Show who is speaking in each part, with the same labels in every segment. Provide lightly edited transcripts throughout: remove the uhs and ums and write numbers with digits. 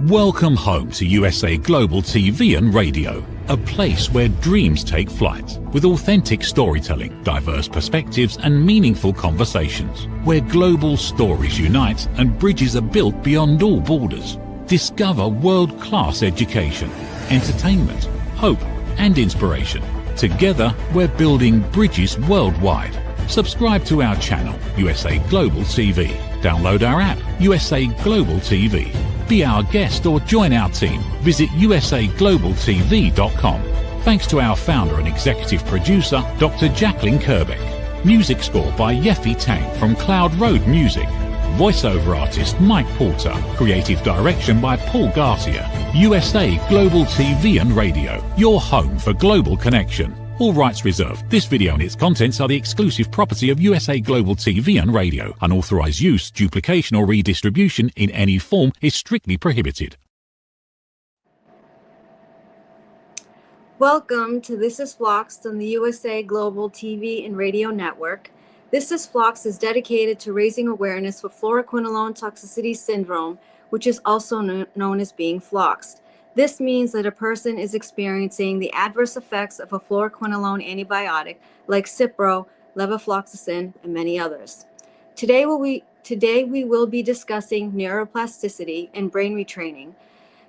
Speaker 1: Welcome home to USA Global TV and Radio, a place where dreams take flight, with authentic storytelling, diverse perspectives and meaningful conversations, where global stories unite and bridges are built beyond all borders. Discover world-class education, entertainment, hope and inspiration. Together, we're building bridges worldwide. Subscribe to our channel, USA Global TV. Download our app, USA Global TV. Be our guest or join our team. Visit usaglobaltv.com. Thanks to our founder and executive producer, Dr. Jacqueline Kerbeck. Music score by Yeffy Tang from Cloud Road Music. Voiceover artist Mike Porter. Creative direction by Paul Garcia. USA Global TV and Radio. Your home for global connection. All rights reserved. This video and its contents are the exclusive property of USA Global TV and Radio. Unauthorized use, duplication or redistribution in any form is strictly prohibited.
Speaker 2: Welcome to This Is Floxed on the USA Global TV and Radio Network. This Is Floxed is dedicated to raising awareness for fluoroquinolone toxicity syndrome, which is also known as being floxed. This means that a person is experiencing the adverse effects of a fluoroquinolone antibiotic like Cipro, levofloxacin, and many others. Today we will be discussing neuroplasticity and brain retraining.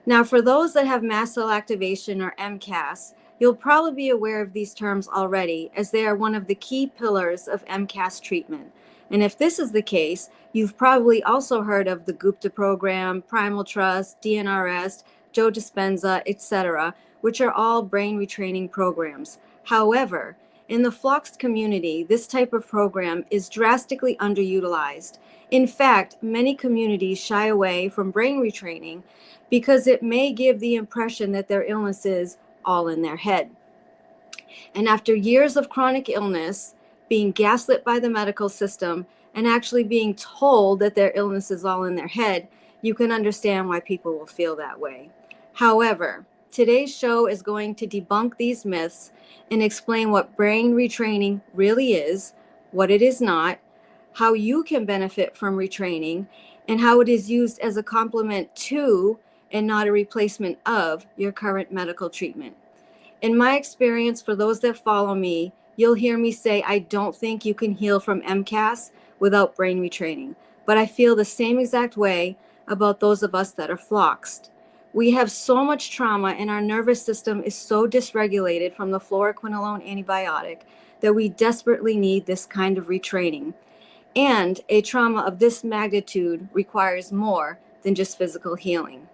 Speaker 2: Now, for those that have mast cell activation or MCAS, you'll probably be aware of these terms already, as they are one of the key pillars of MCAS treatment. And if this is the case, you've probably also heard of the Gupta program, Primal Trust, DNRS, Joe Dispenza, etc., which are all brain retraining programs. However, in the floxed community, this type of program is drastically underutilized. In fact, many communities shy away from brain retraining because it may give the impression that their illness is all in their head. And after years of chronic illness, being gaslit by the medical system, and actually being told that their illness is all in their head, you can understand why people will feel that way. However, today's show is going to debunk these myths and explain what brain retraining really is, what it is not, how you can benefit from retraining, and how it is used as a complement to and not a replacement of your current medical treatment. In my experience, for those that follow me, you'll hear me say I don't think you can heal from MCAS without brain retraining, but I feel the same exact way about those of us that are floxed. We have so much trauma and our nervous system is so dysregulated from the fluoroquinolone antibiotic that we desperately need this kind of retraining. And a trauma of this magnitude requires more than just physical healing.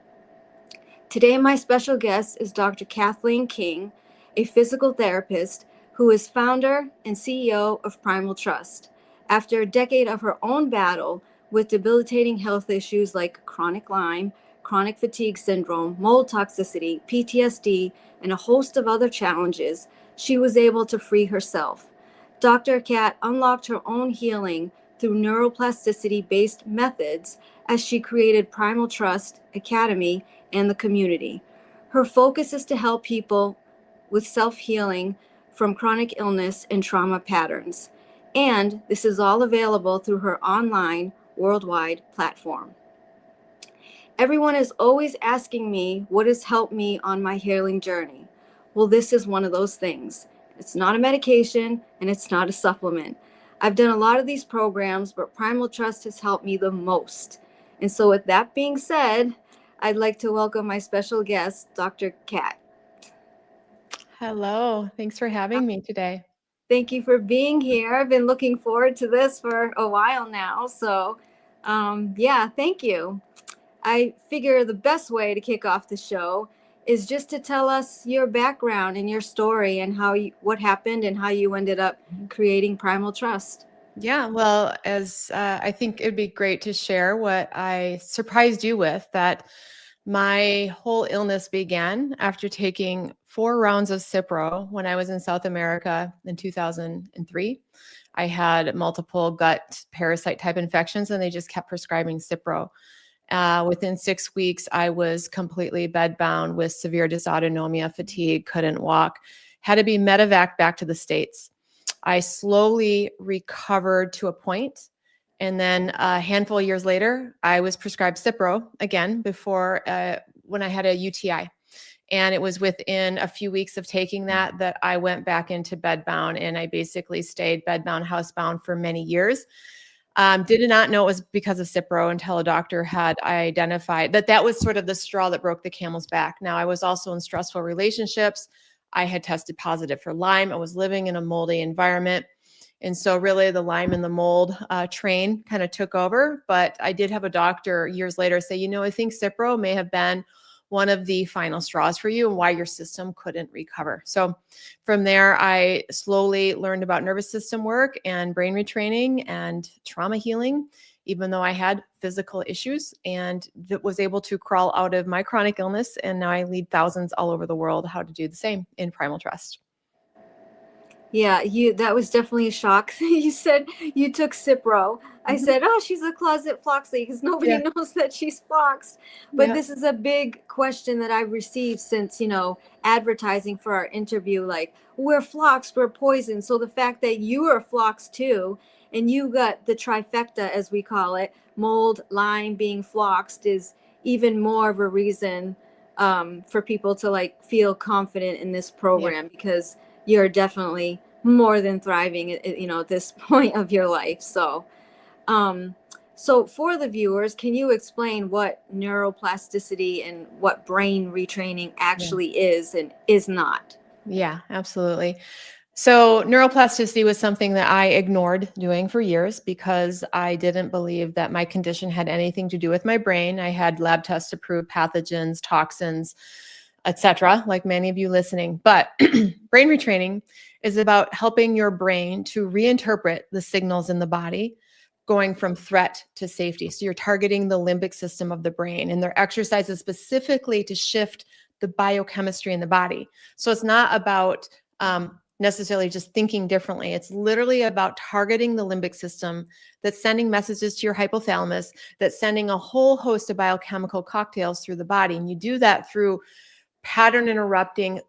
Speaker 2: Today, my special guest is Dr. Cathleen King, a physical therapist who is founder and CEO of Primal Trust. After a decade of her own battle with debilitating health issues like chronic Lyme, chronic fatigue syndrome, mold toxicity, PTSD, and a host of other challenges, she was able to free herself. Dr. Cat unlocked her own healing through neuroplasticity-based methods as she created Primal Trust Academy and the community. Her focus is to help people with self-healing from chronic illness and trauma patterns. And this is all available through her online worldwide platform. Everyone is always asking me what has helped me on my healing journey. Well, this is one of those things. It's not a medication and it's not a supplement. I've done a lot of these programs, but Primal Trust has helped me the most. And so with that being said, I'd like to welcome my special guest, Dr. Cat.
Speaker 3: Hello, thanks for having me today.
Speaker 2: Thank you for being here. I've been looking forward to this for a while now. So yeah, thank you. I figure the best way to kick off the show is just to tell us your background and your story and what happened and how you ended up creating Primal Trust.
Speaker 3: Yeah, well, as I think it'd be great to share what I surprised you with, that my whole illness began after taking 4 rounds of Cipro when I was in South America in 2003. I had multiple gut parasite type infections and they just kept prescribing Cipro. Within 6 weeks, I was completely bedbound with severe dysautonomia, fatigue, couldn't walk, had to be medevac back to the States. I slowly recovered to a point And then a handful of years later, I was prescribed Cipro again before when I had a UTI. And it was within a few weeks of taking that I went back into bedbound, and I basically stayed bedbound, housebound for many years. Did not know it was because of Cipro until a doctor had identified that was sort of the straw that broke the camel's back. Now, I was also in stressful relationships. I had tested positive for Lyme. I was living in a moldy environment. And so really the Lyme and the mold train kind of took over. But I did have a doctor years later say, I think Cipro may have been one of the final straws for you and why your system couldn't recover. So from there, I slowly learned about nervous system work and brain retraining and trauma healing, even though I had physical issues, and was able to crawl out of my chronic illness. And now I lead thousands all over the world how to do the same in Primal Trust.
Speaker 2: Yeah, that was definitely a shock. You said you took Cipro. I said, oh, she's a closet Floxley, because nobody knows that she's Floxed. But this is a big question that I've received since, advertising for our interview, like, we're Floxed, we're poisoned. So the fact that you are Floxed too, and you got the trifecta, as we call it, mold, Lyme, being Floxed, is even more of a reason for people to feel confident in this program, because you're definitely more than thriving at this point of your life. So so for the viewers, can you explain what neuroplasticity and what brain retraining actually is and is not?
Speaker 3: Yeah, absolutely. So neuroplasticity was something that I ignored doing for years because I didn't believe that my condition had anything to do with my brain. I had lab tests to prove pathogens, toxins, etc., like many of you listening. But brain retraining is about helping your brain to reinterpret the signals in the body, going from threat to safety. So you're targeting the limbic system of the brain, and there are exercises specifically to shift the biochemistry in the body. So it's not about necessarily just thinking differently. It's literally about targeting the limbic system that's sending messages to your hypothalamus, that's sending a whole host of biochemical cocktails through the body. And you do that through pattern interrupting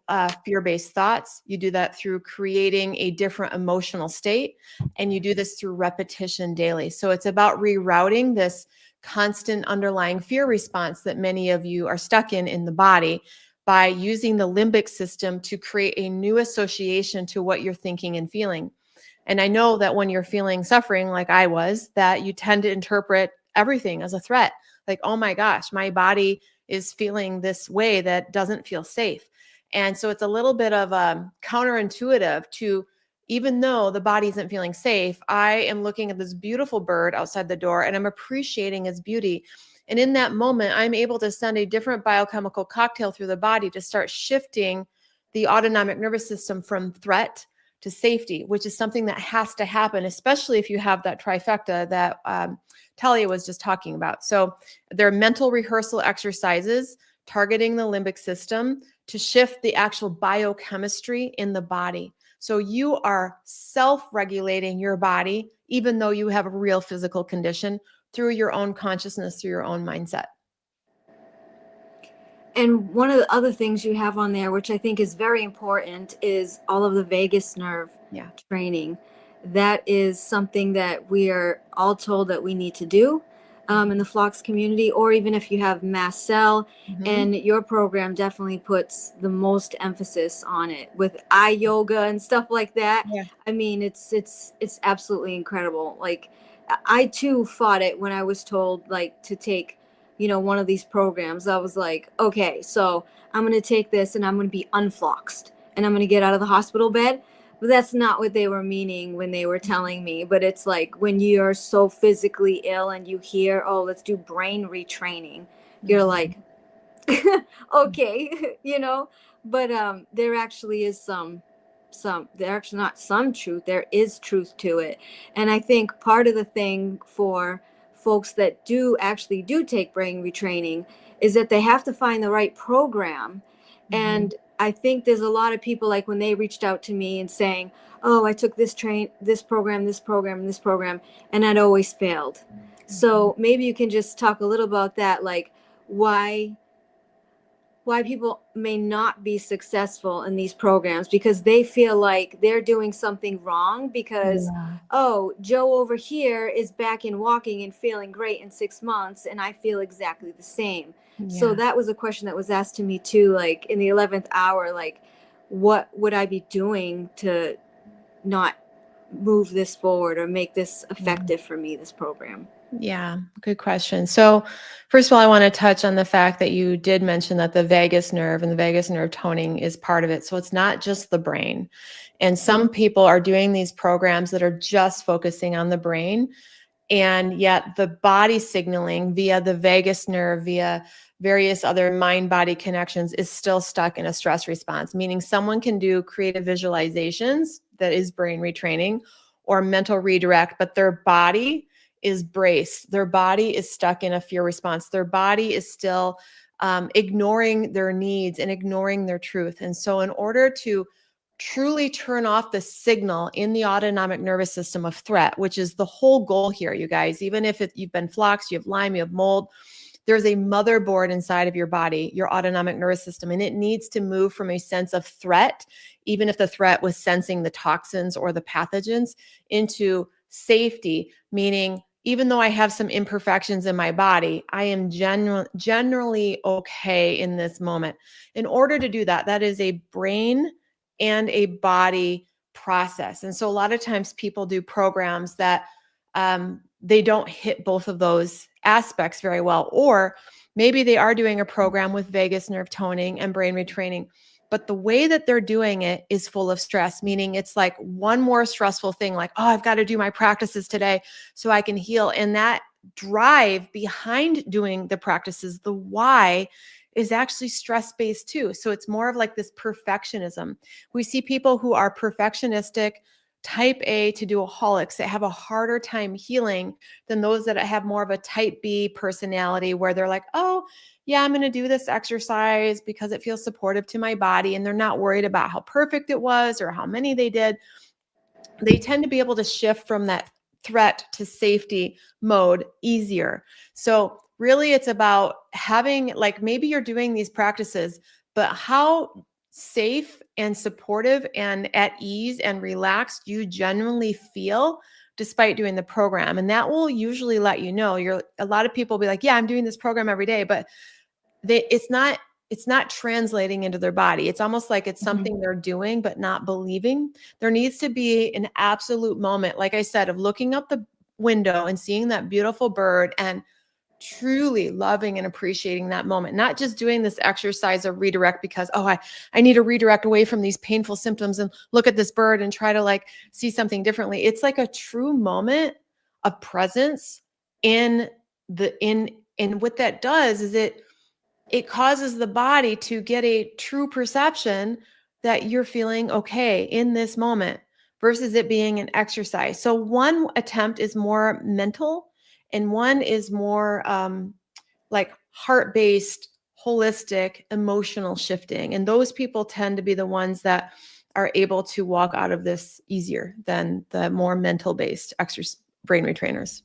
Speaker 3: fear-based thoughts. You do that through creating a different emotional state, and you do this through repetition daily. So it's about rerouting this constant underlying fear response that many of you are stuck in the body, by using the limbic system to create a new association to what you're thinking and feeling. And I know that when you're feeling suffering like I was, that you tend to interpret everything as a threat. Like, oh my gosh, my body is feeling this way that doesn't feel safe. And so it's a little bit of counterintuitive to, even though the body isn't feeling safe, I am looking at this beautiful bird outside the door and I'm appreciating its beauty. And in that moment, I'm able to send a different biochemical cocktail through the body to start shifting the autonomic nervous system from threat to safety, which is something that has to happen, especially if you have that trifecta that Talia was just talking about. So there are mental rehearsal exercises targeting the limbic system to shift the actual biochemistry in the body. So you are self-regulating your body, even though you have a real physical condition, through your own consciousness, through your own mindset.
Speaker 2: And one of the other things you have on there, which I think is very important, is all of the vagus nerve training. That is something that we are all told that we need to do in the Flox community, or even if you have mast cell. And your program definitely puts the most emphasis on it with eye yoga and stuff like that. I mean, it's absolutely incredible. Like, I too fought it when I was told to take one of these programs. I was like, okay, so I'm going to take this and I'm going to be unfloxed and I'm going to get out of the hospital bed. But that's not what they were meaning when they were telling me. But it's like when you're so physically ill and you hear, oh, let's do brain retraining, you're like, okay, but there actually is there actually not some truth, there is truth to it. And I think part of the thing for folks that do take brain retraining is that they have to find the right program. And I think there's a lot of people, like when they reached out to me and saying, oh, I took this program, and I'd always failed. So maybe you can just talk a little about that, like why why people may not be successful in these programs, because they feel like they're doing something wrong because,
Speaker 3: Yeah.
Speaker 2: oh, Joe over here is back in walking and feeling great in 6 months, and I feel exactly the same. So
Speaker 3: Yeah.
Speaker 2: that was a question that was asked to me too, like in the 11th hour, like, what would I be doing to not move this forward or make this effective for me, this program?
Speaker 3: Yeah, good question. So, first of all, I want to touch on the fact that you did mention that the vagus nerve and the vagus nerve toning is part of it. So, it's not just the brain. And some people are doing these programs that are just focusing on the brain, and yet the body signaling via the vagus nerve, via various other mind body connections, is still stuck in a stress response, meaning someone can do creative visualizations, that is brain retraining, or mental redirect, but their body is braced. Their body is stuck in a fear response. Their body is still ignoring their needs and ignoring their truth. And so, in order to truly turn off the signal in the autonomic nervous system of threat, which is the whole goal here, you guys, even if you've been floxed, you have Lyme, you have mold, there's a motherboard inside of your body, your autonomic nervous system, and it needs to move from a sense of threat, even if the threat was sensing the toxins or the pathogens, into safety, meaning even though I have some imperfections in my body, I am generally okay in this moment. In order to do that, that is a brain and a body process. And so a lot of times people do programs that they don't hit both of those aspects very well. Or maybe they are doing a program with vagus nerve toning and brain retraining, but the way that they're doing it is full of stress, meaning it's like one more stressful thing, like, oh, I've got to do my practices today so I can heal. And that drive behind doing the practices, the why, is actually stress-based too. So it's more of like this perfectionism. We see people who are perfectionistic, type A to doaholics, that have a harder time healing than those that have more of a type B personality, where they're like, oh, yeah, I'm going to do this exercise because it feels supportive to my body. And they're not worried about how perfect it was or how many they did. They tend to be able to shift from that threat to safety mode easier. So really it's about having, like, maybe you're doing these practices, but how safe and supportive and at ease and relaxed you genuinely feel despite doing the program. And that will usually let you know. A lot of people will be like, yeah, I'm doing this program every day, but it's not translating into their body. It's almost like it's something they're doing but not believing. There needs to be an absolute moment, like I said, of looking out the window and seeing that beautiful bird and truly loving and appreciating that moment, not just doing this exercise of redirect because, oh, I need to redirect away from these painful symptoms and look at this bird and try to like see something differently. It's like a true moment of presence in what that does is it causes the body to get a true perception that you're feeling okay in this moment versus it being an exercise. So one attempt is more mental and one is more like heart-based, holistic, emotional shifting. And those people tend to be the ones that are able to walk out of this easier than the more mental-based brain retrainers.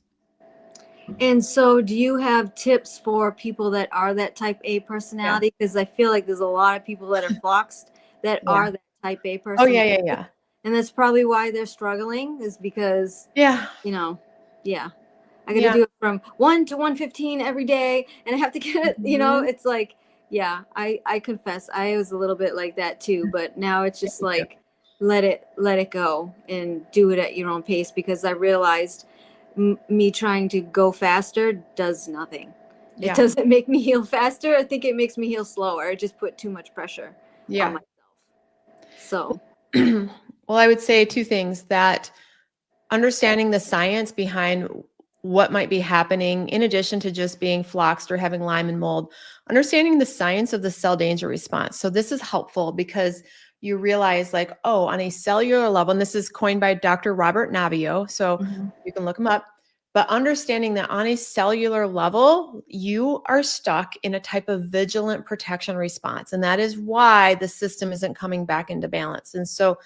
Speaker 2: And so do you have tips for people that are that type A personality? Because I feel like there's a lot of people that are floxed that
Speaker 3: Yeah.
Speaker 2: are that type A
Speaker 3: Oh,
Speaker 2: personality.
Speaker 3: yeah.
Speaker 2: And that's probably why they're struggling, is because,
Speaker 3: Yeah.
Speaker 2: I got to
Speaker 3: Yeah.
Speaker 2: do it from 1 to 1:15 every day. And I have to get it, it's like, I confess, I was a little bit like that too. But now it's just like, let it go and do it at your own pace, because I realized me trying to go faster does nothing.
Speaker 3: Yeah.
Speaker 2: It doesn't make me heal faster. I think it makes me heal slower. I just put too much pressure on myself. So,
Speaker 3: well, I would say two things: that understanding the science behind what might be happening, in addition to just being floxed or having Lyme and mold, understanding the science of the cell danger response. So this is helpful because you realize, like, oh, on a cellular level, and this is coined by Dr. Robert Navio, so you can look him up, but understanding that on a cellular level, you are stuck in a type of vigilant protection response. And that is why the system isn't coming back into balance. And so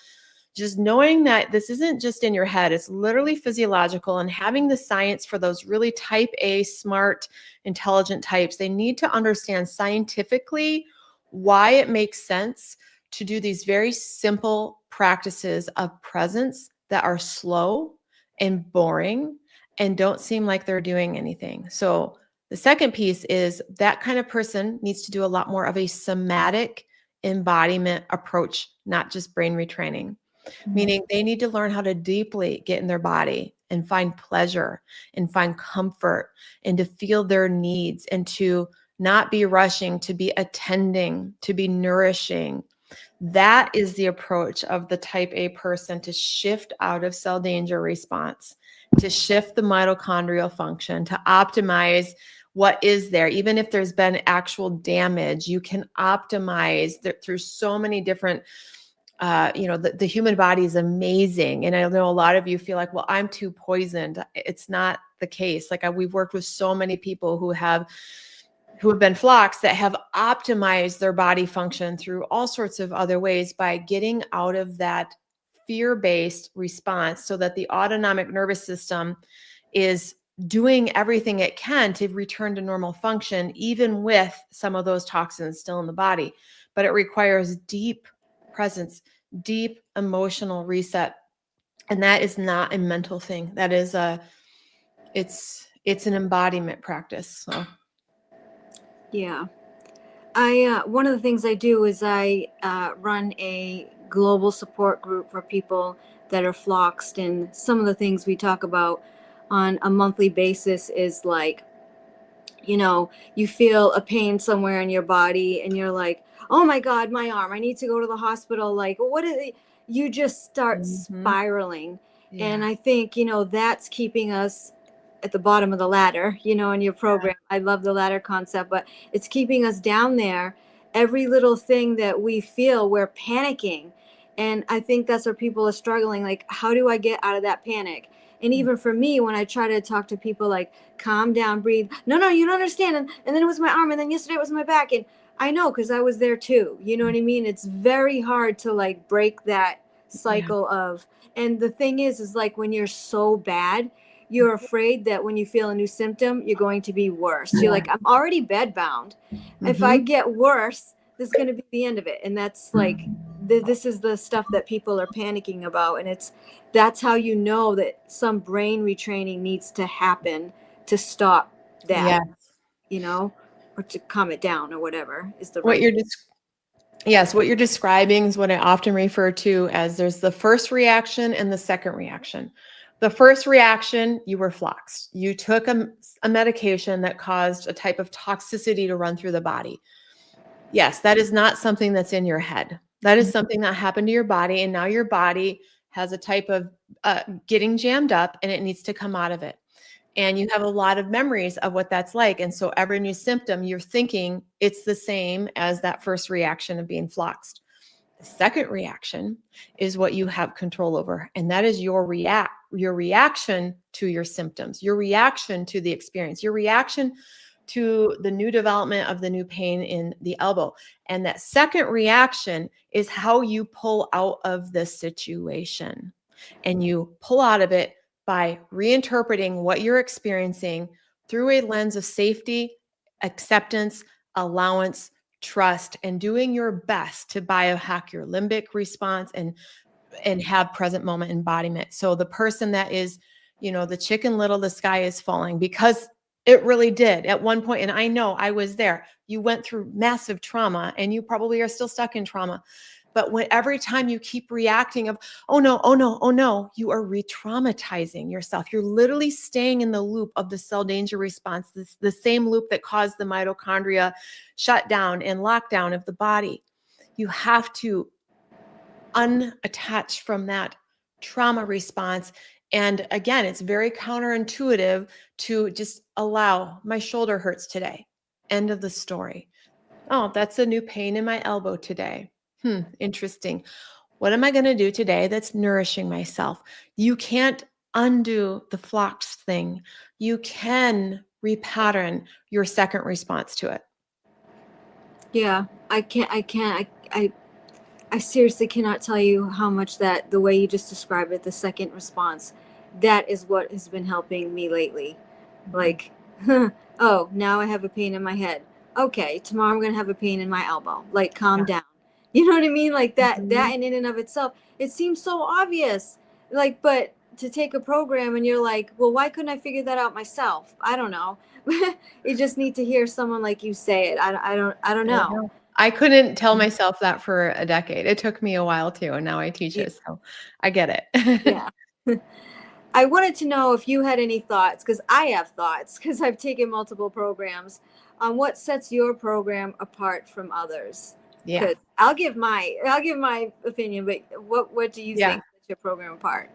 Speaker 3: just knowing that this isn't just in your head, it's literally physiological, and having the science for those really type A, smart, intelligent types, they need to understand scientifically why it makes sense to do these very simple practices of presence that are slow and boring and don't seem like they're doing anything. So the second piece is that kind of person needs to do a lot more of a somatic embodiment approach, not just brain retraining, meaning they need to learn how to deeply get in their body and find pleasure and find comfort and to feel their needs and to not be rushing, to be attending, to be nourishing. That is the approach of the type A person to shift out of cell danger response, to shift the mitochondrial function, to optimize what is there. Even if there's been actual damage, you can optimize through so many different, the human body is amazing. And I know a lot of you feel like, well, I'm too poisoned. It's not the case. Like we've worked with so many people who have been floxed that have optimized their body function through all sorts of other ways by getting out of that fear-based response so that the autonomic nervous system is doing everything it can to return to normal function, even with some of those toxins still in the body. But it requires deep presence, deep emotional reset. And that is not a mental thing. That is it's an embodiment practice. So.
Speaker 2: Yeah. One of the things I do is I run a global support group for people that are floxed, and some of the things we talk about on a monthly basis is like, you feel a pain somewhere in your body and you're like, oh my God, my arm, I need to go to the hospital. Like, what is it? You just start spiraling.
Speaker 3: Yeah.
Speaker 2: And I think, that's keeping us at the bottom of the ladder, in your program. I love the ladder concept, but it's keeping us down there. Every little thing that we feel, we're panicking. And I think that's where people are struggling. Like, how do I get out of that panic? And even for me, when I try to talk to people like, calm down, breathe. No, you don't understand. And then it was my arm. And then yesterday it was my back. And I know, because I was there too. You know what I mean? It's very hard to like break that cycle of, and the thing is like when you're so bad, you're afraid that when you feel a new symptom, you're going to be worse. You're like, I'm already bed bound. If I get worse, this is going to be the end of it. And that's like, this is the stuff that people are panicking about. And that's how you know that some brain retraining needs to happen to stop that, or to calm it down or whatever is the right.
Speaker 3: What you're describing is what I often refer to as there's the first reaction and the second reaction. The first reaction, you were floxed. You took a medication that caused a type of toxicity to run through the body. Yes, that is not something that's in your head. That is something that happened to your body, and now your body has a type of getting jammed up, and it needs to come out of it. And you have a lot of memories of what that's like. And so every new symptom, you're thinking it's the same as that first reaction of being floxed. The second reaction is what you have control over. And that is your reaction to your symptoms, your reaction to the experience, your reaction to the new development of the new pain in the elbow. And that second reaction is how you pull out of the situation. And you pull out of it by reinterpreting what you're experiencing through a lens of safety, acceptance, allowance, trust, and doing your best to biohack your limbic response and have present moment embodiment. So the person that is, the Chicken Little, the sky is falling, because it really did at one point. And I know I was there. You went through massive trauma and you probably are still stuck in trauma. But every time you keep reacting of, oh no, you are re-traumatizing yourself. You're literally staying in the loop of the cell danger response, the same loop that caused the mitochondria shutdown and lockdown of the body. You have to unattach from that trauma response. And again, it's very counterintuitive to just allow, my shoulder hurts today. End of the story. Oh, that's a new pain in my elbow today. Interesting. What am I going to do today that's nourishing myself? You can't undo the floxed thing. You can repattern your second response to it.
Speaker 2: Yeah, I seriously cannot tell you how much that, the way you just described it, the second response, that is what has been helping me lately. Like, oh, now I have a pain in my head. okay, tomorrow I'm going to have a pain in my elbow. Like, calm down. You know what I mean? Like that in and of itself, it seems so obvious. Like, but to take a program and you're like, well, why couldn't I figure that out myself? I don't know. You just need to hear someone like you say it. I don't
Speaker 3: I
Speaker 2: know.
Speaker 3: know. I couldn't tell myself that for a decade. It took me a while too, and now I teach
Speaker 2: Yeah.
Speaker 3: it, so I get it.
Speaker 2: Yeah. I wanted to know if you had any thoughts, because I have thoughts, because I've taken multiple programs, on what sets your program apart from others.
Speaker 3: Yeah.
Speaker 2: Because I'll give my opinion, but what do you
Speaker 3: Yeah.
Speaker 2: think sets your program apart?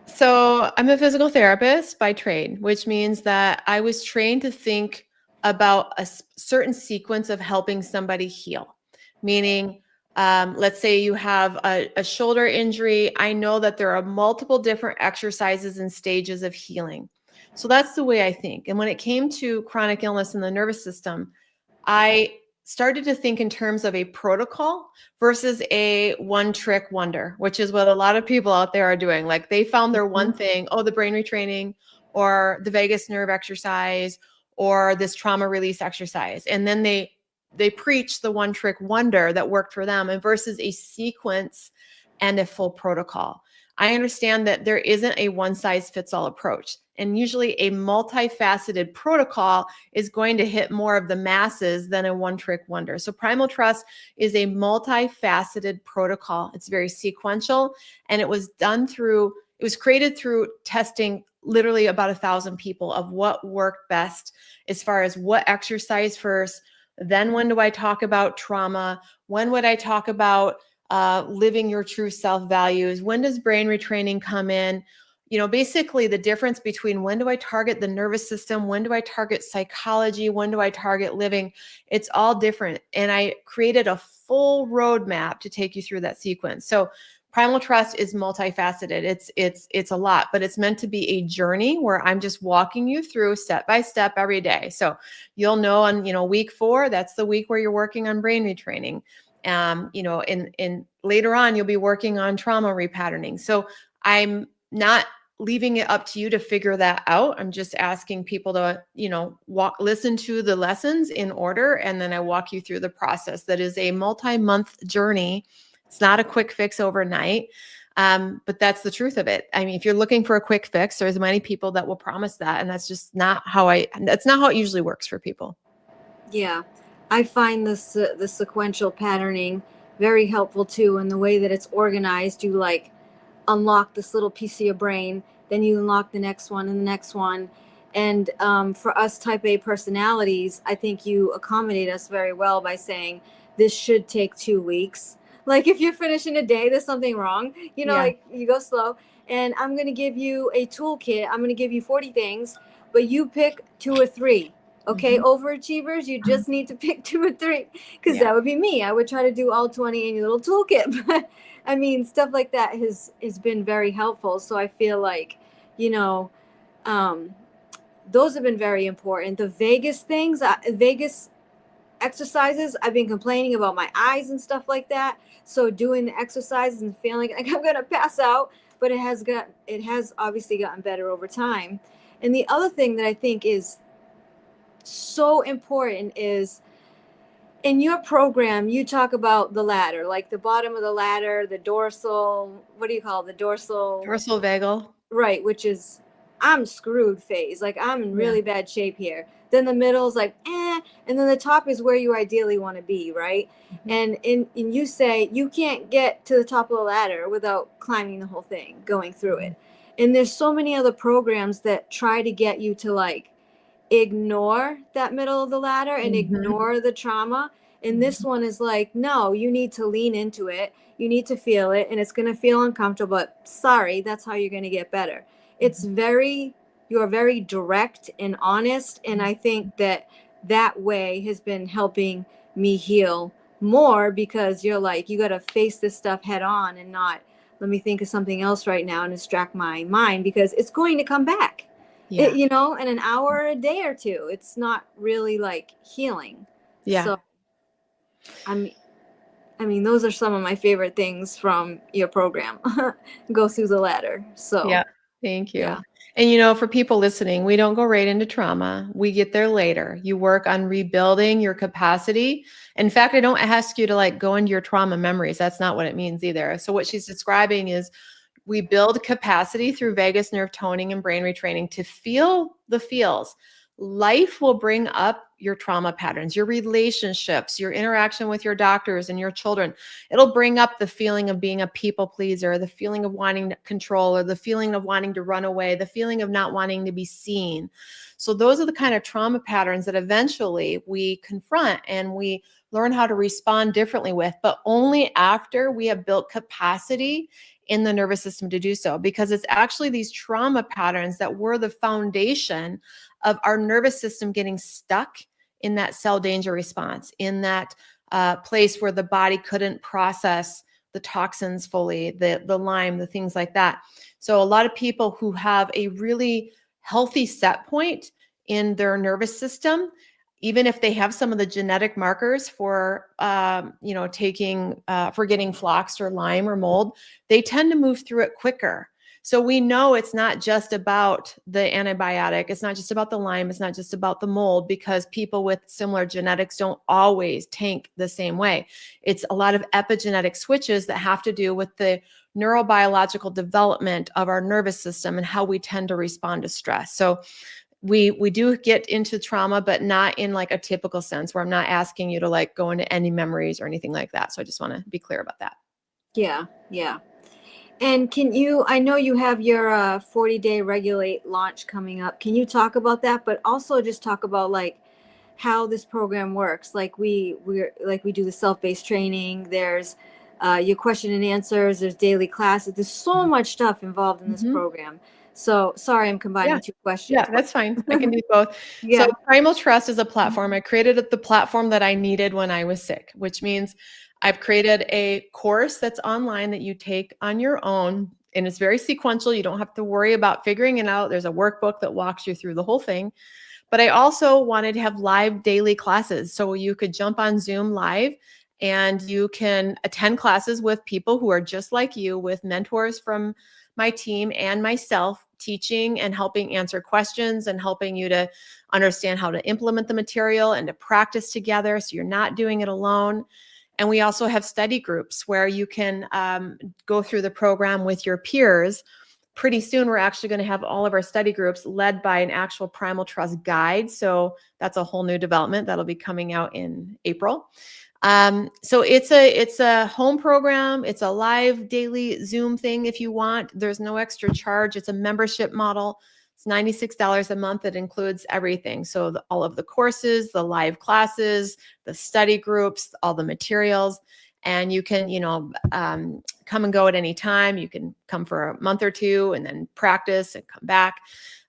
Speaker 3: So I'm a physical therapist by trade, which means that I was trained to think about a certain sequence of helping somebody heal. Meaning, let's say you have a shoulder injury. I know that there are multiple different exercises and stages of healing. So that's the way I think. And when it came to chronic illness in the nervous system, I started to think in terms of a protocol versus a one trick wonder, which is what a lot of people out there are doing. Like they found their one thing, oh, the brain retraining or the vagus nerve exercise or this trauma release exercise. And then they preach the one trick wonder that worked for them and versus a sequence and a full protocol. I understand that there isn't a one size fits all approach. And usually a multifaceted protocol is going to hit more of the masses than a one trick wonder. So Primal Trust is a multifaceted protocol. It's very sequential, and it was created through testing literally about 1,000 people of what worked best as far as what exercise first, then when do I talk about trauma, when would I talk about living your true self values, when does brain retraining come in, basically the difference between when do I target the nervous system, when do I target psychology, when do I target living, it's all different. And I created a full roadmap to take you through that sequence. So Primal Trust is multifaceted. It's a lot, but it's meant to be a journey where I'm just walking you through step by step every day. So you'll know on, week 4, that's the week where you're working on brain retraining. In later on, you'll be working on trauma repatterning. So I'm not leaving it up to you to figure that out. I'm just asking people to, listen to the lessons in order. And then I walk you through the process that is a multi-month journey. It's not a quick fix overnight. But that's the truth of it. I mean, if you're looking for a quick fix, there's many people that will promise that. And that's just that's not how it usually works for people.
Speaker 2: Yeah, I find the sequential patterning very helpful too, in the way that it's organized. You like unlock this little piece of your brain, then you unlock the next one and the next one. And for us type A personalities, I think you accommodate us very well by saying this should take 2 weeks. Like if you're finishing a day, there's something wrong. Like you go slow. And I'm going to give you a toolkit. I'm going to give you 40 things, but you pick 2 or 3. Okay, overachievers, you just need to pick 2 or 3, because that would be me. I would try to do all 20 in your little toolkit. But I mean, stuff like that has been very helpful. So I feel like, those have been very important. The Vegas exercises, I've been complaining about my eyes and stuff like that. So doing the exercises and feeling like I'm gonna pass out, but it has obviously gotten better over time. And the other thing that I think is so important is, in your program, you talk about the ladder, like the bottom of the ladder, the dorsal, what do you call it? The dorsal
Speaker 3: vagal.
Speaker 2: Right, which is I'm screwed phase. Like I'm in really bad shape here. Then the middle is like, and then the top is where you ideally want to be, right? And you say you can't get to the top of the ladder without climbing the whole thing, going through it. And there's so many other programs that try to get you to like ignore that middle of the ladder and ignore the trauma. And this one is like, no, you need to lean into it. You need to feel it, and it's going to feel uncomfortable, but sorry, that's how you're going to get better. You're very direct and honest. And I think that way has been helping me heal more, because you're like, you got to face this stuff head on and not, let me think of something else right now and distract my mind, because it's going to come back. In an hour or a day or two. It's not really like healing. So I mean those are some of my favorite things from your program. Go through the ladder. So
Speaker 3: Thank you.
Speaker 2: Yeah.
Speaker 3: And for people listening, we don't go right into trauma. We get there later. You work on rebuilding your capacity. In fact, I don't ask you to like go into your trauma memories. That's not what it means either. So what she's describing is we build capacity through vagus nerve toning and brain retraining to feel the feels. Life will bring up your trauma patterns, your relationships, your interaction with your doctors and your children. It'll bring up the feeling of being a people pleaser, the feeling of wanting control, or the feeling of wanting to run away, the feeling of not wanting to be seen. So those are the kind of trauma patterns that eventually we confront and we learn how to respond differently with, but only after we have built capacity in the nervous system to do so, because it's actually these trauma patterns that were the foundation of our nervous system getting stuck in that cell danger response, in that place where the body couldn't process the toxins fully, the Lyme, the things like that. So a lot of people who have a really healthy set point in their nervous system, even if they have some of the genetic markers for, for getting floxed or Lyme or mold, they tend to move through it quicker. So we know it's not just about the antibiotic. It's not just about the Lyme. It's not just about the mold, because people with similar genetics don't always tank the same way. It's a lot of epigenetic switches that have to do with the neurobiological development of our nervous system and how we tend to respond to stress. So we do get into trauma, but not in like a typical sense where I'm not asking you to like go into any memories or anything like that. So I just want to be clear about that.
Speaker 2: Yeah. Yeah. And I know you have your 40-day Regulate launch coming up. Can you talk about that? But also just talk about like how this program works. Like we do the self-based training. There's your question and answers. There's daily classes. There's so much stuff involved in this program. So sorry, I'm combining two questions.
Speaker 3: Yeah, that's fine. I can do both.
Speaker 2: Yeah.
Speaker 3: So Primal Trust is a platform. I created the platform that I needed when I was sick, which means I've created a course that's online that you take on your own, and it's very sequential. You don't have to worry about figuring it out. There's a workbook that walks you through the whole thing. But I also wanted to have live daily classes. So you could jump on Zoom live and you can attend classes with people who are just like you, with mentors from my team and myself, teaching and helping answer questions and helping you to understand how to implement the material and to practice together so you're not doing it alone. And we also have study groups where you can go through the program with your peers. Pretty soon, we're actually going to have all of our study groups led by an actual Primal Trust guide. So that's a whole new development that'll be coming out in April. So it's a home program. It's a live daily Zoom thing if you want. There's no extra charge. It's a membership model. It's $96 a month. It includes everything. So all of the courses, the live classes, the study groups, all the materials. And you can, come and go at any time. You can come for a month or two and then practice and come back.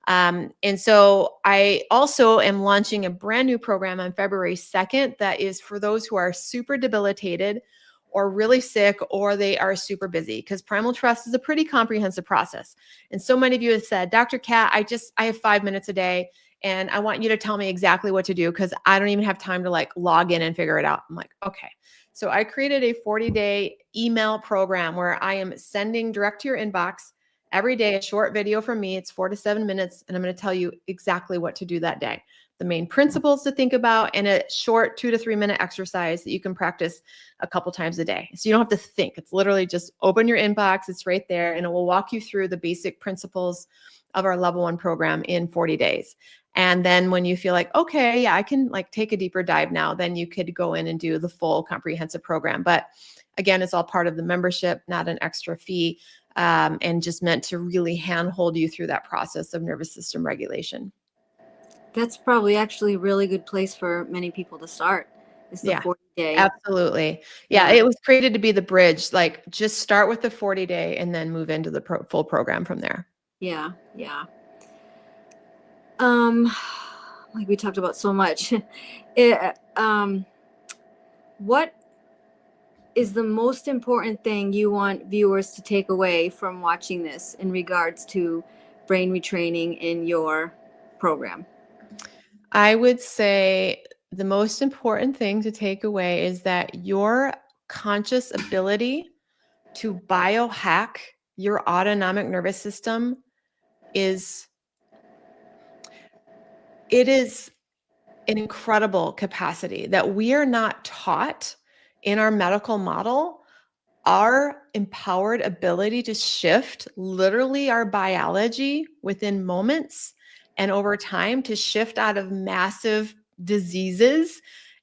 Speaker 3: And so I also am launching a brand new program on February 2nd that is for those who are super debilitated or really sick, or they are super busy, because Primal Trust is a pretty comprehensive process. And so many of you have said, Dr. Kat, I have 5 minutes a day and I want you to tell me exactly what to do, because I don't even have time to like log in and figure it out. I'm like, okay. So I created a 40-day email program where I am sending direct to your inbox every day a short video from me. It's 4 to 7 minutes, and I'm going to tell you exactly what to do that day, the main principles to think about, and a short 2 to 3 minute exercise that you can practice a couple times a day. So you don't have to think. It's literally just open your inbox. It's right there, and it will walk you through the basic principles of our level 1 program in 40 days. And then when you feel like, okay, yeah, I can like take a deeper dive now, then you could go in and do the full comprehensive program. But again, it's all part of the membership, not an extra fee, and just meant to really handhold you through that process of nervous system regulation.
Speaker 2: That's probably actually a really good place for many people to start. It's the 40-day.
Speaker 3: Absolutely. Yeah, it was created to be the bridge. Like just start with the 40-day and then move into the full program from there.
Speaker 2: Yeah. Yeah. Like we talked about so much. What is the most important thing you want viewers to take away from watching this in regards to brain retraining in your program?
Speaker 3: I would say the most important thing to take away is that your conscious ability to biohack your autonomic nervous system is, it is an incredible capacity that we are not taught in our medical model. Our empowered ability to shift literally our biology within moments and over time, to shift out of massive diseases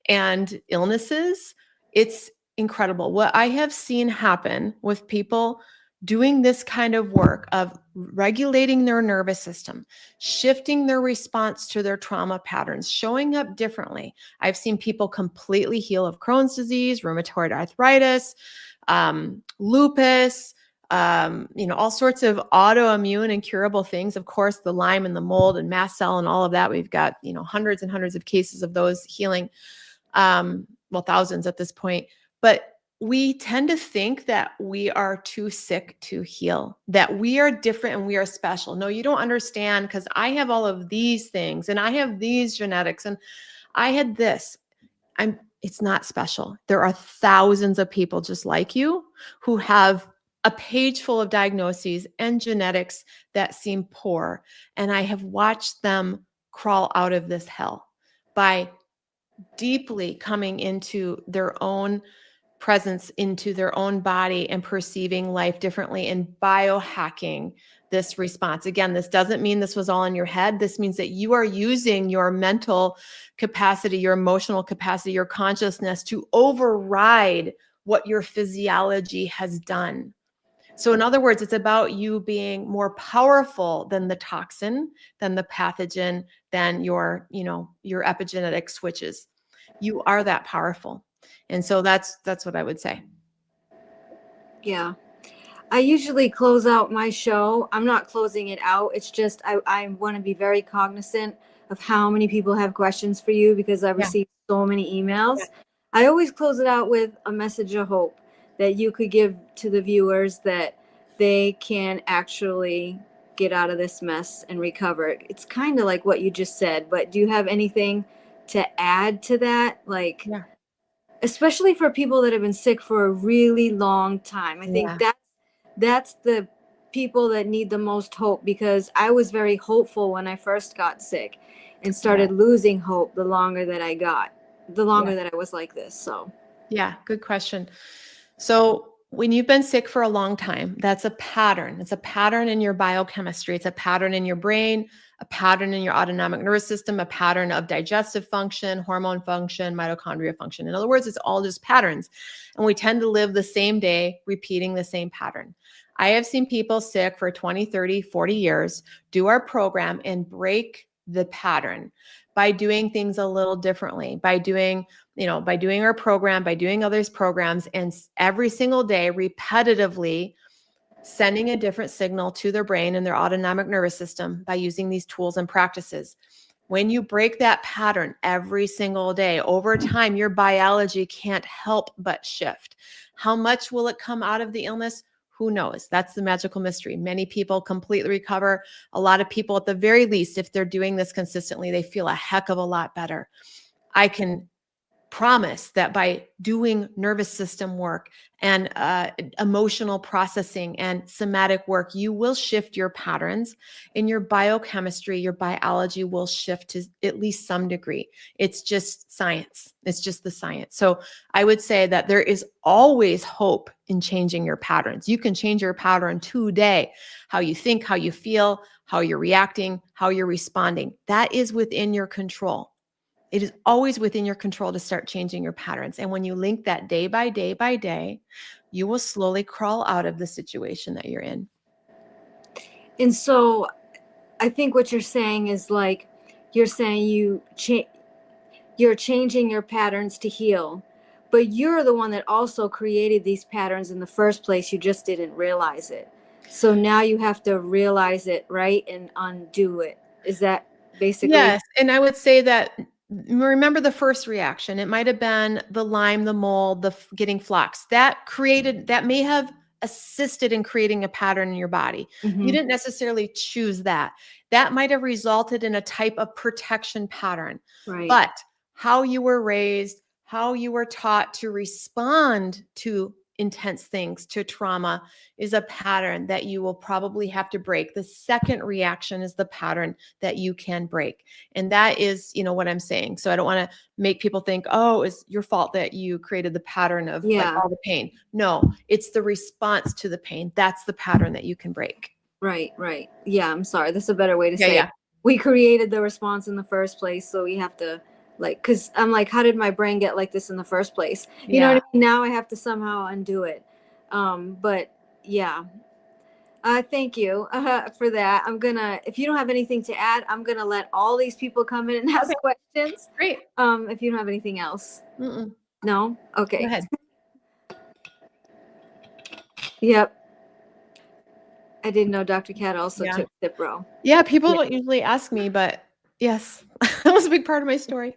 Speaker 3: and illnesses. It's incredible. What I have seen happen with people doing this kind of work of regulating their nervous system, shifting their response to their trauma patterns, showing up differently. I've seen people completely heal of Crohn's disease, rheumatoid arthritis, lupus, all sorts of autoimmune and curable things. Of course, the Lyme and the mold and mast cell and all of that. We've got, hundreds and hundreds of cases of those healing. Thousands at this point. But we tend to think that we are too sick to heal, that we are different and we are special. No, you don't understand, because I have all of these things and I have these genetics and I had this. It's not special. There are thousands of people just like you who have a page full of diagnoses and genetics that seem poor. And I have watched them crawl out of this hell by deeply coming into their own presence, into their own body, and perceiving life differently and biohacking this response. Again, this doesn't mean this was all in your head. This means that you are using your mental capacity, your emotional capacity, your consciousness to override what your physiology has done. So in other words, it's about you being more powerful than the toxin, than the pathogen, than your epigenetic switches. You are that powerful. And so that's what I would say.
Speaker 2: Yeah. I usually close out my show. I'm not closing it out. It's just I want to be very cognizant of how many people have questions for you, because I've received so many emails. Yeah. I always close it out with a message of hope that you could give to the viewers, that they can actually get out of this mess and recover. It's kind of like what you just said, but do you have anything to add to that? Like, especially for people that have been sick for a really long time. I think that's the people that need the most hope, because I was very hopeful when I first got sick and started losing hope the longer that I was like this. So
Speaker 3: yeah, good question. So when you've been sick for a long time, that's a pattern. It's a pattern in your biochemistry. It's a pattern in your brain, a pattern in your autonomic nervous system, a pattern of digestive function, hormone function, mitochondria function. In other words, it's all just patterns. And we tend to live the same day, repeating the same pattern. I have seen people sick for 20, 30, 40 years do our program and break the pattern by doing things a little differently, by doing our program, by doing others' programs, and every single day repetitively sending a different signal to their brain and their autonomic nervous system by using these tools and practices. When you break that pattern every single day, over time, your biology can't help but shift. How much will it come out of the illness? Who knows? That's the magical mystery. Many people completely recover. A lot of people, at the very least, if they're doing this consistently, they feel a heck of a lot better. I can promise that by doing nervous system work and emotional processing and somatic work, you will shift your patterns in your biochemistry. Your biology will shift to at least some degree. It's just science. It's just the science. So I would say that there is always hope in changing your patterns. You can change your pattern today. How you think, how you feel, how you're reacting, how you're responding. That is within your control. It is always within your control to start changing your patterns. And when you link that day by day by day, you will slowly crawl out of the situation that you're in.
Speaker 2: And so I think what you're saying is, like, you're saying you're changing your patterns to heal, but you're the one that also created these patterns in the first place. You just didn't realize it. So now you have to realize it, right? And undo it. Is that basically?
Speaker 3: Yes. And I would say that, remember the first reaction. It might have been the Lyme, the mold, getting flux. That may have assisted in creating a pattern in your body.
Speaker 2: Mm-hmm.
Speaker 3: You didn't necessarily choose that. That might have resulted in a type of protection pattern.
Speaker 2: Right.
Speaker 3: But how you were raised, how you were taught to respond to intense things to trauma is a pattern that you will probably have to break. The second reaction is the pattern that you can break. And that is, what I'm saying. So I don't want to make people think, oh, it's your fault that you created the pattern of like all the pain. No, it's the response to the pain. That's the pattern that you can break.
Speaker 2: Right. Yeah, I'm sorry. That's a better way to say
Speaker 3: Yeah.
Speaker 2: it. We created the response in the first place, so we have to because I'm like, how did my brain get like this in the first place? You know what I mean? Now I have to somehow undo it. But yeah. Thank you for that. if you don't have anything to add, I'm gonna let all these people come in and ask questions.
Speaker 3: Great.
Speaker 2: If you don't have anything else.
Speaker 3: Mm-mm.
Speaker 2: No? Okay.
Speaker 3: Go ahead.
Speaker 2: Yep. I didn't know Dr. Cat also took Cipro.
Speaker 3: Yeah, people don't usually ask me, but yes, that was a big part of my story.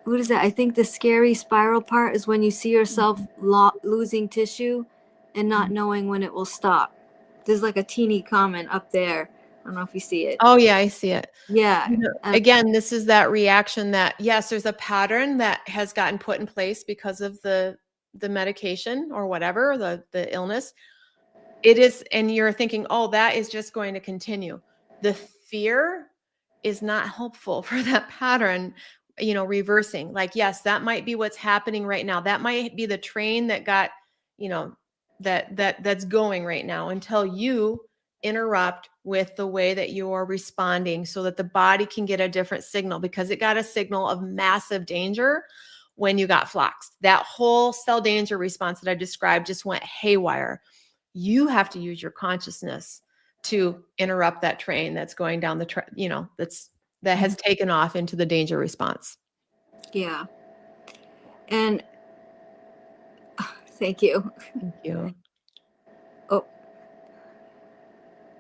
Speaker 2: What is that? I think the scary spiral part is when you see yourself losing tissue and not knowing when it will stop. There's like a teeny comment up there. I don't know if you see it.
Speaker 3: Oh yeah, I see it.
Speaker 2: Yeah.
Speaker 3: Again, this is that reaction that, yes, there's a pattern that has gotten put in place because of the medication or whatever, the illness. It is, and you're thinking, oh, that is just going to continue. The fear is not helpful for that pattern, reversing. Like, yes, that might be what's happening right now. That might be the train that got, that's going right now until you interrupt with the way that you're responding so that the body can get a different signal, because it got a signal of massive danger when you got floxed. That whole cell danger response that I described just went haywire. You have to use your consciousness to interrupt that train that's going down the that has taken off into the danger response.
Speaker 2: Yeah. And thank you.
Speaker 3: Thank you.
Speaker 2: Oh,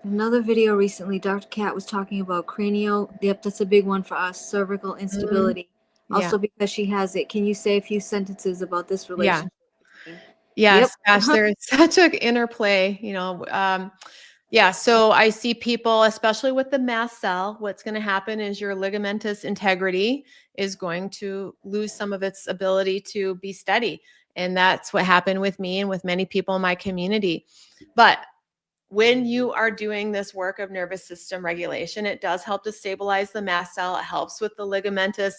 Speaker 2: another video recently, Dr. Cat was talking about cranial. Yep, that's a big one for us. Cervical instability. Also because she has it. Can you say a few sentences about this relationship?
Speaker 3: Yes, gosh, there is such an interplay, so I see people, especially with the mast cell, what's going to happen is your ligamentous integrity is going to lose some of its ability to be steady. And that's what happened with me and with many people in my community. But when you are doing this work of nervous system regulation, it does help to stabilize the mast cell. It helps with the ligamentous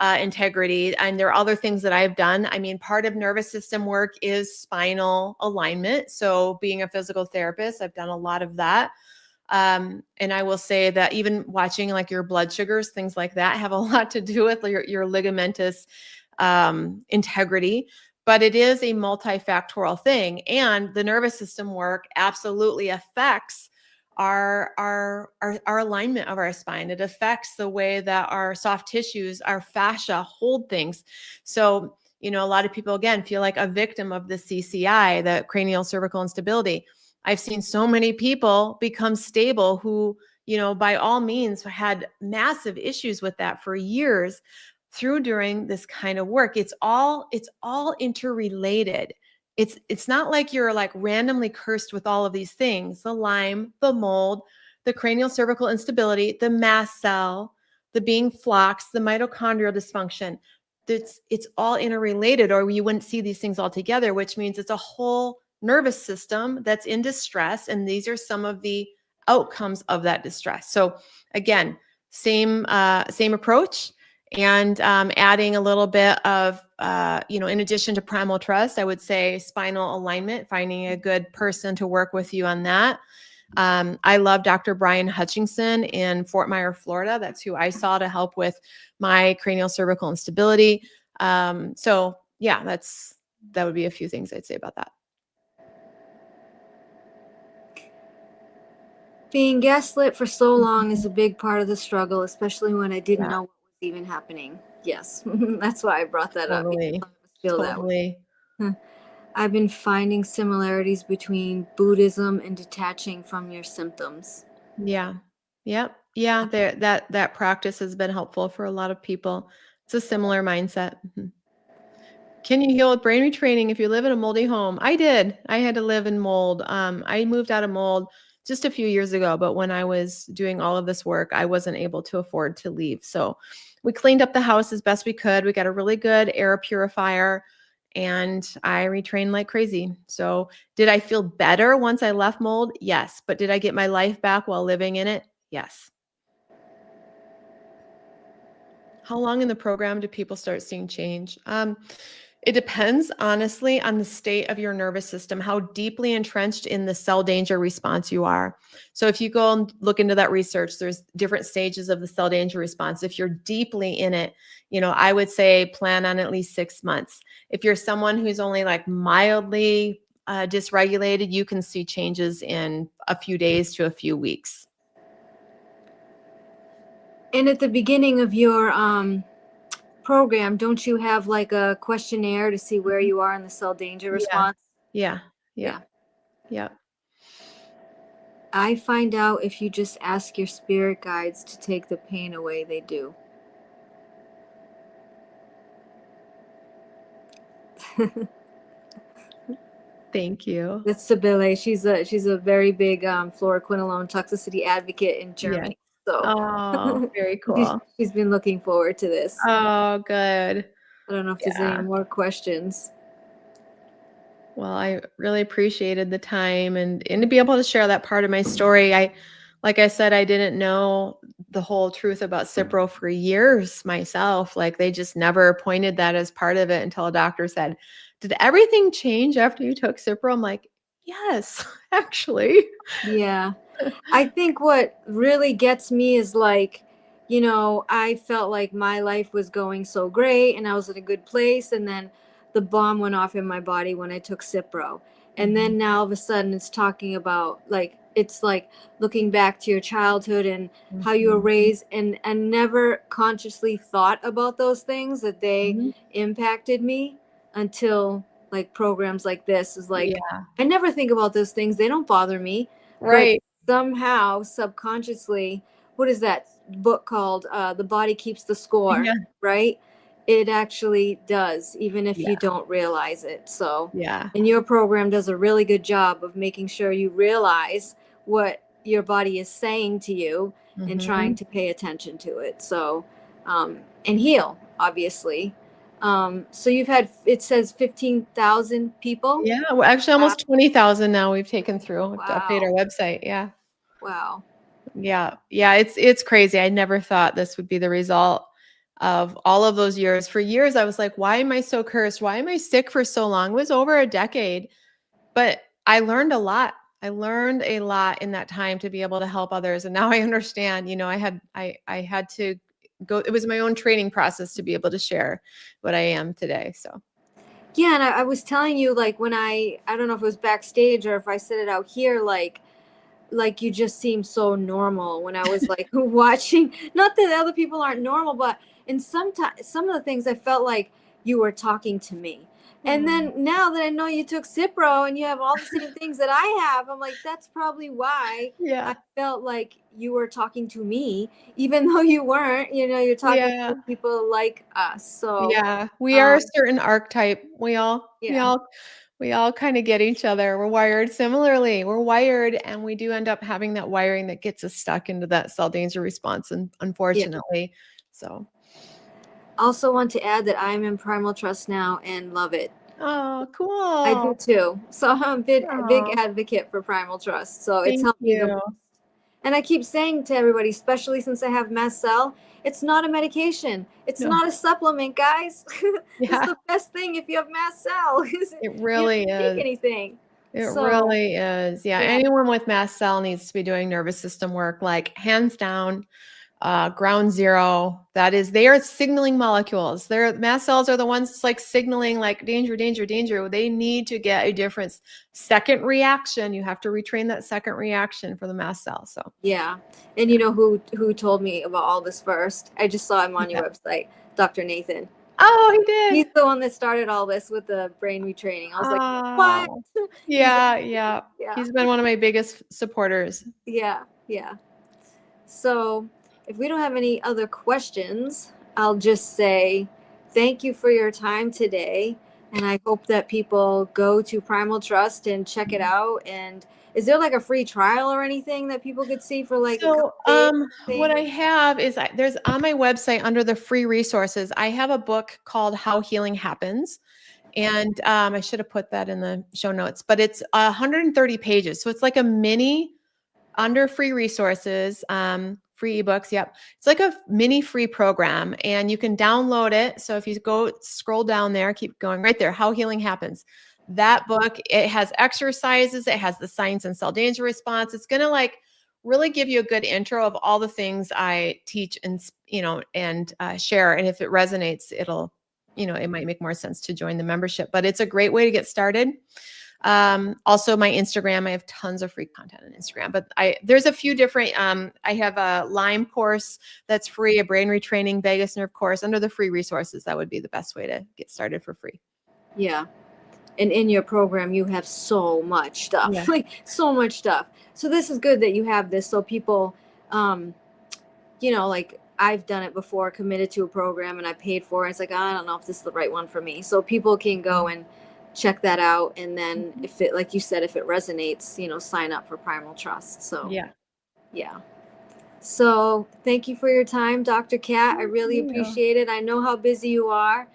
Speaker 3: integrity. And there are other things that I've done. I mean, part of nervous system work is spinal alignment. So being a physical therapist, I've done a lot of that. And I will say that even watching like your blood sugars, things like that have a lot to do with your ligamentous integrity. But it is a multifactorial thing. And the nervous system work absolutely affects our alignment of our spine. It affects the way that our soft tissues, our fascia hold things. So, a lot of people, again, feel like a victim of the CCI, the cranial cervical instability. I've seen so many people become stable who, by all means had massive issues with that for years through doing this kind of work. It's all interrelated. It's not like you're like randomly cursed with all of these things: the Lyme, the mold, the cranial cervical instability, the mast cell, the being floxed, the mitochondrial dysfunction. It's all interrelated, or you wouldn't see these things all together, which means it's a whole nervous system that's in distress. And these are some of the outcomes of that distress. So again, same approach. And adding a little bit of, in addition to primal trust, I would say spinal alignment, finding a good person to work with you on that. I love Dr. Brian Hutchinson in Fort Myers, Florida. That's who I saw to help with my cranial cervical instability. That would be a few things I'd say about that.
Speaker 2: Being gaslit for so long is a big part of the struggle, especially when I didn't know what was even happening. Yes, that's why I brought that up.
Speaker 3: Totally.
Speaker 2: I've been finding similarities between Buddhism and detaching from your symptoms.
Speaker 3: Yeah. Yep. Yeah. That practice has been helpful for a lot of people. It's a similar mindset. Mm-hmm. Can you heal with brain retraining if you live in a moldy home? I did. I had to live in mold. I moved out of mold just a few years ago. But when I was doing all of this work, I wasn't able to afford to leave. So we cleaned up the house as best we could. We got a really good air purifier, and I retrained like crazy. So did I feel better once I left mold? Yes. But did I get my life back while living in it? Yes. How long in the program do people start seeing change? It depends, honestly, on the state of your nervous system, how deeply entrenched in the cell danger response you are. So if you go and look into that research, there's different stages of the cell danger response. If you're deeply in it, I would say plan on at least 6 months. If you're someone who's only like mildly dysregulated, you can see changes in a few days to a few weeks.
Speaker 2: And at the beginning of your program, don't you have like a questionnaire to see where you are in the cell danger response?
Speaker 3: Yeah.
Speaker 2: I find out if you just ask your spirit guides to take the pain away, they do.
Speaker 3: Thank you.
Speaker 2: That's Sibylle. She's a very big fluoroquinolone toxicity advocate in Germany. So
Speaker 3: Oh, very cool.
Speaker 2: she's been looking forward to this.
Speaker 3: Oh, good.
Speaker 2: I don't know if there's any more questions.
Speaker 3: Well, I really appreciated the time and to be able to share that part of my story. Like I said, I didn't know the whole truth about Cipro for years myself. Like they just never pointed that as part of it until a doctor said, "Did everything change after you took Cipro?" I'm like, "Yes, actually."
Speaker 2: Yeah. I think what really gets me is like, I felt like my life was going so great and I was in a good place. And then the bomb went off in my body when I took Cipro. And then now all of a sudden it's talking about like, it's like looking back to your childhood and how you were raised and never consciously thought about those things that they impacted me until like programs like this is like, I never think about those things. They don't bother me.
Speaker 3: Right.
Speaker 2: But somehow subconsciously, what is that book called? The Body Keeps the Score, right? It actually does, even if you don't realize it. So, and your program does a really good job of making sure you realize what your body is saying to you and trying to pay attention to it. So, and heal, obviously. So you've had, it says 15,000 people?
Speaker 3: Yeah, well, actually almost 20,000 now we've taken through to update our
Speaker 2: Wow.
Speaker 3: website. Yeah.
Speaker 2: Wow.
Speaker 3: Yeah. It's crazy. I never thought this would be the result of all of those years. For years, I was like, why am I so cursed? Why am I sick for so long? It was over a decade, but I learned a lot. I learned a lot in that time to be able to help others. And now I understand, I had to go, it was my own training process to be able to share what I am today. So.
Speaker 2: Yeah. And I was telling you, like, when I don't know if it was backstage or if I said it out here, like you just seem so normal when I was like watching, not that other people aren't normal, but in some of the things I felt like you were talking to me. And then now that I know you took Cipro and you have all the same things that I have, I'm like, that's probably why I felt like you were talking to me, even though you weren't, you're talking to people like us. So
Speaker 3: we are a certain archetype. We all kind of get each other. We're wired similarly. We're wired, and we do end up having that wiring that gets us stuck into that cell danger response, and unfortunately. So
Speaker 2: also want to add that I'm in Primal Trust now and love it.
Speaker 3: Oh, cool.
Speaker 2: I do too. So I'm a big advocate for Primal Trust. So it's helped me the most. And I keep saying to everybody, especially since I have mast cell, it's not a medication. It's not a supplement, guys. It's the best thing if you have mast cell.
Speaker 3: It really
Speaker 2: you don't
Speaker 3: is.
Speaker 2: take anything.
Speaker 3: It really is. Yeah. Anyone with mast cell needs to be doing nervous system work, like hands down. Ground zero. They are signaling molecules. Their mast cells are the ones like signaling like danger, danger, danger. They need to get a different second reaction. You have to retrain that second reaction for the mast cell. So
Speaker 2: yeah. And you know who told me about all this first? I just saw him on your website, Dr. Nathan.
Speaker 3: Oh, he did.
Speaker 2: He's the one that started all this with the brain retraining. I was like, what?
Speaker 3: Yeah. He's been one of my biggest supporters.
Speaker 2: Yeah. So if we don't have any other questions, I'll just say thank you for your time today. And I hope that people go to Primal Trust and check it out. And is there like a free trial or anything that people could see for like a
Speaker 3: So,
Speaker 2: couple days?
Speaker 3: what I have is there's on my website under the free resources, I have a book called How Healing Happens. And I should have put that in the show notes, but it's 130 pages. So it's like a mini under free resources, free ebooks. Yep. It's like a mini free program and you can download it. So if you go scroll down there, keep going right there, How Healing Happens. That book, it has exercises. It has the signs and cell danger response. It's going to like really give you a good intro of all the things I teach and, and share. And if it resonates, it'll, it might make more sense to join the membership, but it's a great way to get started. Also my Instagram, I have tons of free content on Instagram, but there's a few different, I have a Lyme course that's free, a brain retraining vagus nerve course under the free resources. That would be the best way to get started for free.
Speaker 2: Yeah. And in your program, you have so much stuff, like so much stuff. So this is good that you have this. So people, like I've done it before, committed to a program and I paid for it. It's like, I don't know if this is the right one for me. So people can go and check that out. And then if it, like you said, if it resonates, sign up for Primal Trust. So yeah. So thank you for your time, Dr. Kat. I really appreciate it. I know how busy you are.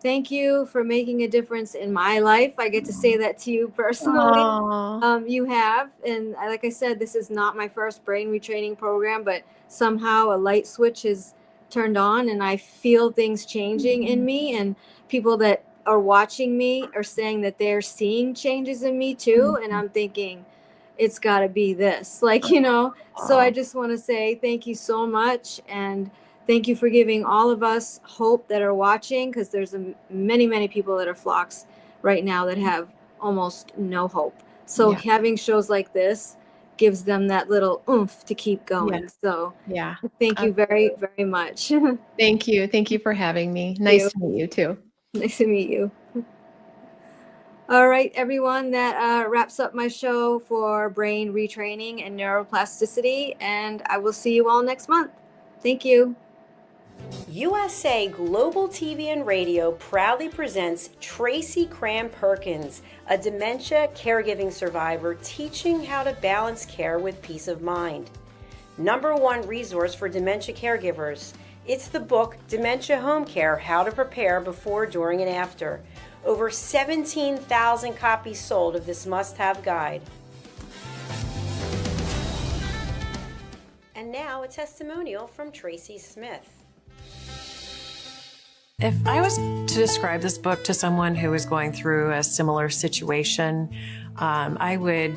Speaker 2: Thank you for making a difference in my life. I get to say that to you personally. You have. And like I said, this is not my first brain retraining program, but somehow a light switch is turned on and I feel things changing in me. And people that are watching me are saying that they're seeing changes in me too. And I'm thinking, it's got to be this. So I just want to say thank you so much. And thank you for giving all of us hope that are watching, because there's many, many people that are floxed right now that have almost no hope. So having shows like this gives them that little oomph to keep going. So thank you very, very much.
Speaker 3: Thank you. Thank you for having me. Nice to meet you too.
Speaker 2: Nice to meet you. All right, everyone, that wraps up my show for brain retraining and neuroplasticity, and I will see you all next month. Thank you.
Speaker 4: USA Global TV and Radio proudly presents Tracy Cram-Perkins, a dementia caregiving survivor teaching how to balance care with peace of mind. #1 resource for dementia caregivers. It's the book Dementia Home Care: How to Prepare Before, During, and After. Over 17,000 copies sold of this must-have guide. And now a testimonial from Talia Smith.
Speaker 5: If I was to describe this book to someone who is going through a similar situation, I would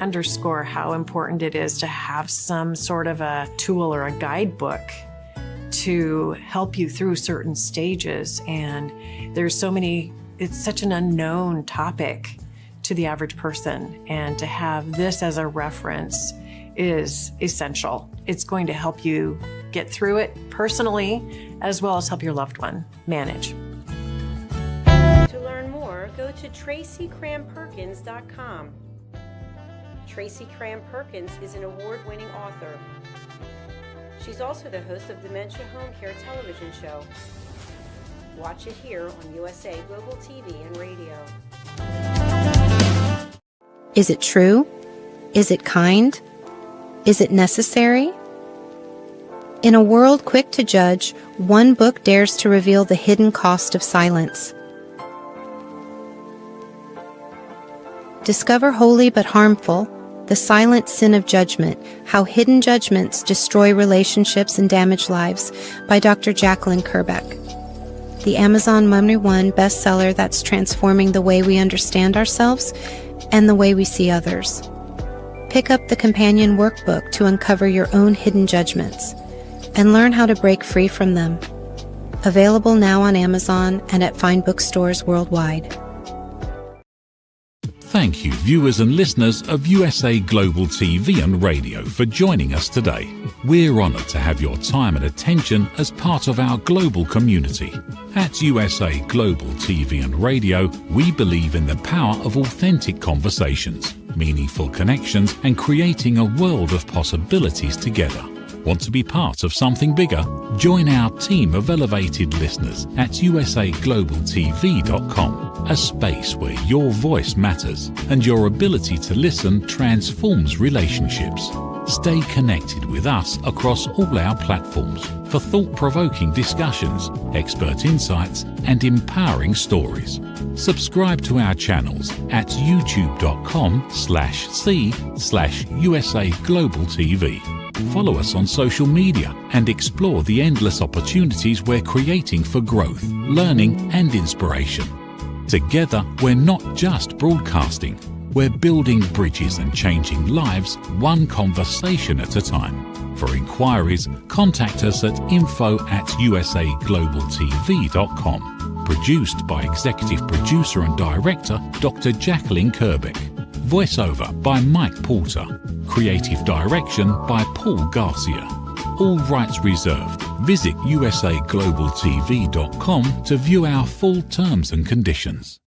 Speaker 5: underscore how important it is to have some sort of a tool or a guidebook to help you through certain stages. And there's so many, it's such an unknown topic to the average person. And to have this as a reference is essential. It's going to help you get through it personally, as well as help your loved one manage.
Speaker 4: To learn more, go to TracyCramPerkins.com. Tracy Cram-Perkins is an award-winning author. She's also the host of Dementia Home Care television show. Watch it here on USA Global TV and Radio.
Speaker 6: Is it true? Is it kind? Is it necessary? In a world quick to judge, one book dares to reveal the hidden cost of silence. Discover holy but harmful, The Silent Sin of Judgment, How Hidden Judgments Destroy Relationships and Damage Lives by Dr. Jacqueline Kerbeck. The Amazon #1 bestseller that's transforming the way we understand ourselves and the way we see others. Pick up the companion workbook to uncover your own hidden judgments and learn how to break free from them. Available now on Amazon and at fine bookstores worldwide.
Speaker 1: Thank you, viewers and listeners of USA Global TV and Radio, for joining us today. We're honoured to have your time and attention as part of our global community. At USA Global TV and Radio, we believe in the power of authentic conversations, meaningful connections, and creating a world of possibilities together. Want to be part of something bigger? Join our team of elevated listeners at usaglobaltv.com. a space where your voice matters and your ability to listen transforms relationships. Stay connected with us across all our platforms for thought-provoking discussions, expert insights, and empowering stories. Subscribe to our channels at youtube.com/c/USA Global TV. Follow us on social media and explore the endless opportunities we're creating for growth, learning, and inspiration. Together, we're not just broadcasting, we're building bridges and changing lives one conversation at a time. For inquiries, contact us at info@usaglobaltv.com. Produced by Executive Producer and Director Dr. Cathleen King. Voiceover by Mike Porter. Creative Direction by Paul Garcia. All rights reserved. Visit usaglobaltv.com to view our full terms and conditions.